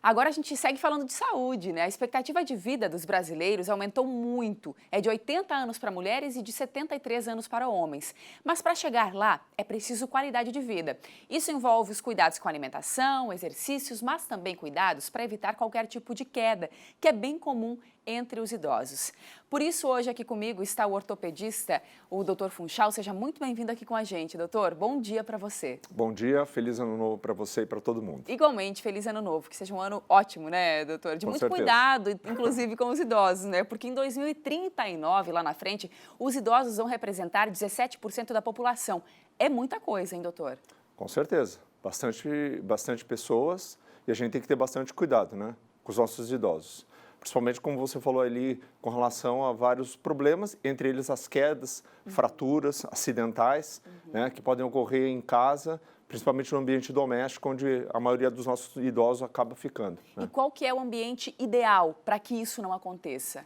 Agora a gente segue falando de saúde, né? A expectativa de vida dos brasileiros aumentou muito. É de 80 anos para mulheres e de 73 anos para homens. Mas para chegar lá, é preciso qualidade de vida. Isso envolve os cuidados com alimentação, exercícios, mas também cuidados para evitar qualquer tipo de queda, que é bem comum entre os idosos. Por isso, hoje aqui comigo está o ortopedista, o Dr. Funchal. Seja muito bem-vindo aqui com a gente, doutor. Bom dia para você. Bom dia, feliz ano novo para você e para todo mundo. Igualmente, feliz ano novo, que seja um ano ótimo, né, doutor? De Com muito certeza. cuidado, inclusive com os idosos, né? Porque em 2039, lá na frente, os idosos vão representar 17% da população. É muita coisa, hein, doutor? Com certeza, bastante pessoas e a gente tem que ter bastante cuidado, né, com os nossos idosos. Principalmente, como você falou ali, com relação a vários problemas, entre eles as quedas, fraturas acidentais, né, que podem ocorrer em casa, principalmente no ambiente doméstico, onde a maioria dos nossos idosos acaba ficando. Né? E qual que é o ambiente ideal para que isso não aconteça?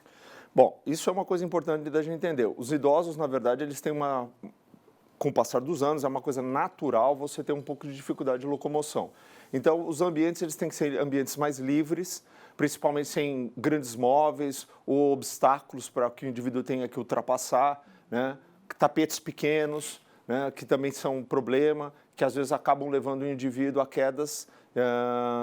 Bom, isso é uma coisa importante da gente entender. Os idosos, na verdade, eles têm com o passar dos anos, é uma coisa natural você ter um pouco de dificuldade de locomoção. Então, os ambientes eles têm que ser ambientes mais livres, principalmente sem grandes móveis ou obstáculos para que o indivíduo tenha que ultrapassar, né? Tapetes pequenos, né? Que também são um problema, que às vezes acabam levando o indivíduo a quedas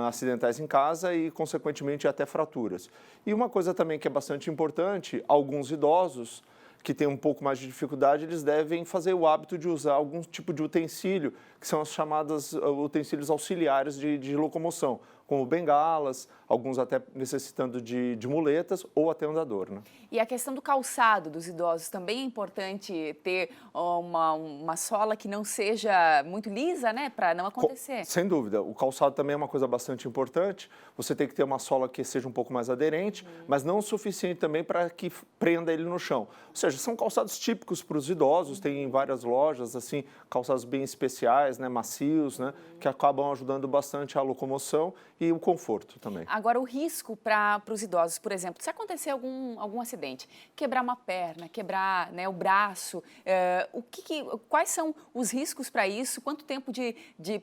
acidentais em casa e, consequentemente, até fraturas. E uma coisa também que é bastante importante, alguns idosos que têm um pouco mais de dificuldade, eles devem fazer o hábito de usar algum tipo de utensílio, que são as chamadas utensílios auxiliares de locomoção, como bengalas, alguns até necessitando de muletas ou até andador. Né? E a questão do calçado dos idosos, também é importante ter uma sola que não seja muito lisa, né, para não acontecer. Sem dúvida, o calçado também é uma coisa bastante importante, você tem que ter uma sola que seja um pouco mais aderente, mas não o suficiente também para que prenda ele no chão. Ou seja, são calçados típicos para os idosos, tem em várias lojas, assim, calçados bem especiais, né, macios, né, que acabam ajudando bastante a locomoção e o conforto também. Agora, o risco para os idosos, por exemplo, se acontecer algum acidente, quebrar uma perna, quebrar, né, o braço, quais são os riscos para isso? Quanto tempo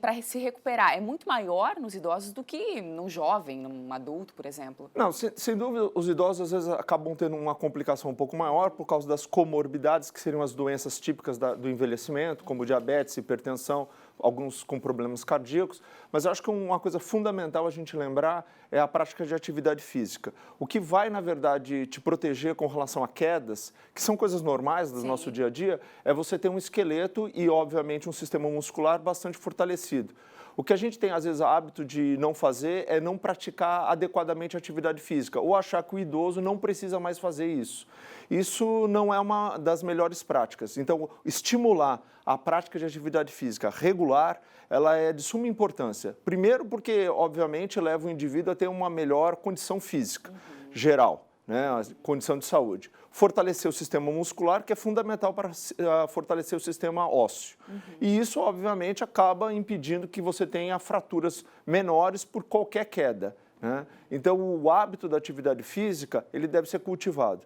para se recuperar? É muito maior nos idosos do que num jovem, num adulto, por exemplo? Não, sem dúvida, os idosos às vezes acabam tendo uma complicação um pouco maior por causa das comorbidades, que seriam as doenças típicas do envelhecimento, como diabetes, hipertensão, alguns com problemas cardíacos, mas eu acho que uma coisa fundamental a gente lembrar é a prática de atividade física. O que vai, na verdade, te proteger com relação a quedas, que são coisas normais do nosso dia a dia, é você ter um esqueleto e, obviamente, um sistema muscular bastante fortalecido. O que a gente tem, às vezes, o hábito de não fazer é não praticar adequadamente a atividade física ou achar que o idoso não precisa mais fazer isso. Isso não é uma das melhores práticas. Então, estimular a prática de atividade física regular, ela é de suma importância. Primeiro porque, obviamente, leva o indivíduo a ter uma melhor condição física geral, né, a condição de saúde. Fortalecer o sistema muscular, que é fundamental para fortalecer o sistema ósseo. E isso, obviamente, acaba impedindo que você tenha fraturas menores por qualquer queda. Né? Então, o hábito da atividade física, ele deve ser cultivado.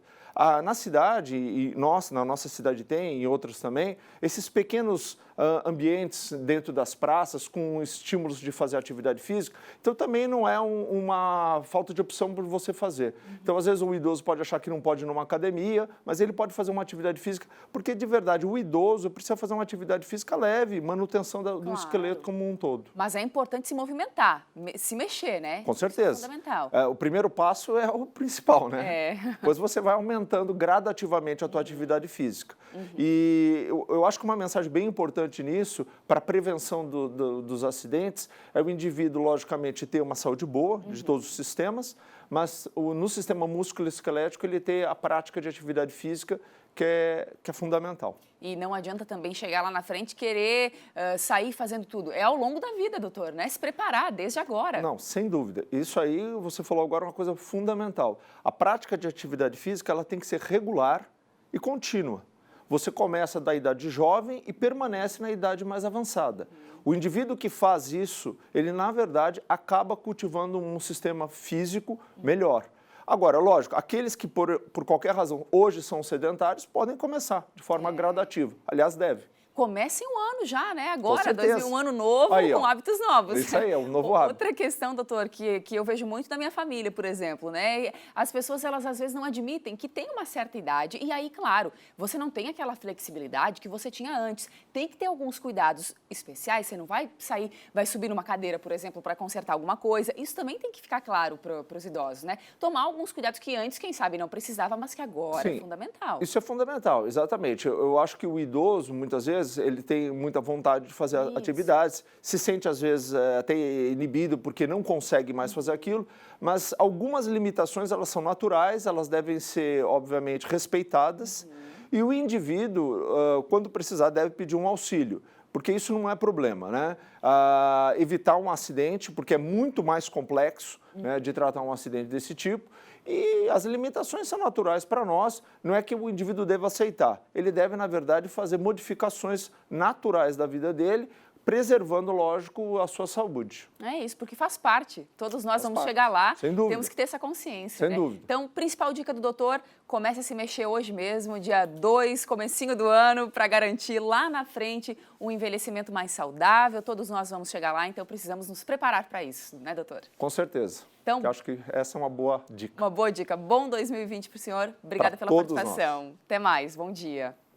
Na cidade, e na nossa cidade tem, e outras também, esses pequenos ambientes dentro das praças com estímulos de fazer atividade física, então também não é uma falta de opção por você fazer. Então, às vezes, o idoso pode achar que não pode ir numa academia, mas ele pode fazer uma atividade física, porque, de verdade, o idoso precisa fazer uma atividade física leve, manutenção do esqueleto como um todo. Mas é importante se movimentar, se mexer, né? Com certeza. Isso é fundamental. O primeiro passo é o principal, né? Depois você vai aumentando gradativamente a tua atividade física. E eu acho que uma mensagem bem importante nisso, para a prevenção dos acidentes, é o indivíduo, logicamente, ter uma saúde boa de todos os sistemas, mas no sistema músculo-esquelético ele ter a prática de atividade física que é fundamental. E não adianta também chegar lá na frente e querer sair fazendo tudo. É ao longo da vida, doutor, né? Se preparar desde agora. Não, sem dúvida. Isso aí, você falou agora uma coisa fundamental. A prática de atividade física, ela tem que ser regular e contínua. Você começa da idade jovem e permanece na idade mais avançada. O indivíduo que faz isso, ele, na verdade, acaba cultivando um sistema físico melhor. Agora, lógico, aqueles que por qualquer razão hoje são sedentários podem começar de forma gradativa. Aliás, deve. comecem o ano já, né? Agora, certeza. um ano novo, Aí, ó. com hábitos novos. Isso aí, é um novo hábito. Outra questão, doutor, que eu vejo muito da minha família, por exemplo, né? As pessoas, elas às vezes não admitem que tem uma certa idade e aí, claro, você não tem aquela flexibilidade que você tinha antes. Tem que ter alguns cuidados especiais, você não vai sair, vai subir numa cadeira, por exemplo, para consertar alguma coisa. Isso também tem que ficar claro para os idosos, né? Tomar alguns cuidados que antes, quem sabe, não precisava, mas que agora é fundamental. Isso é fundamental, exatamente. Eu acho que o idoso, muitas vezes, ele tem muita vontade de fazer atividades, se sente, às vezes, até inibido porque não consegue mais fazer aquilo, mas algumas limitações, elas são naturais, elas devem ser, obviamente, respeitadas, e o indivíduo, quando precisar, deve pedir um auxílio, porque isso não é problema, né? Evitar um acidente, porque é muito mais complexo, né, de tratar um acidente desse tipo, e as limitações são naturais para nós, não é que o indivíduo deva aceitar. Ele deve, na verdade, fazer modificações naturais da vida dele, preservando, lógico, a sua saúde. É isso, porque faz parte. Todos nós vamos chegar lá, sem dúvida. Temos que ter essa consciência. Sem dúvida. Então, principal dica do doutor, comece a se mexer hoje mesmo, dia 2, comecinho do ano, para garantir lá na frente um envelhecimento mais saudável. Todos nós vamos chegar lá, então precisamos nos preparar para isso, né, doutor? Com certeza. Então, eu acho que essa é uma boa dica. Uma boa dica. Bom 2020 para o senhor. Obrigada pela participação. Até mais. Bom dia.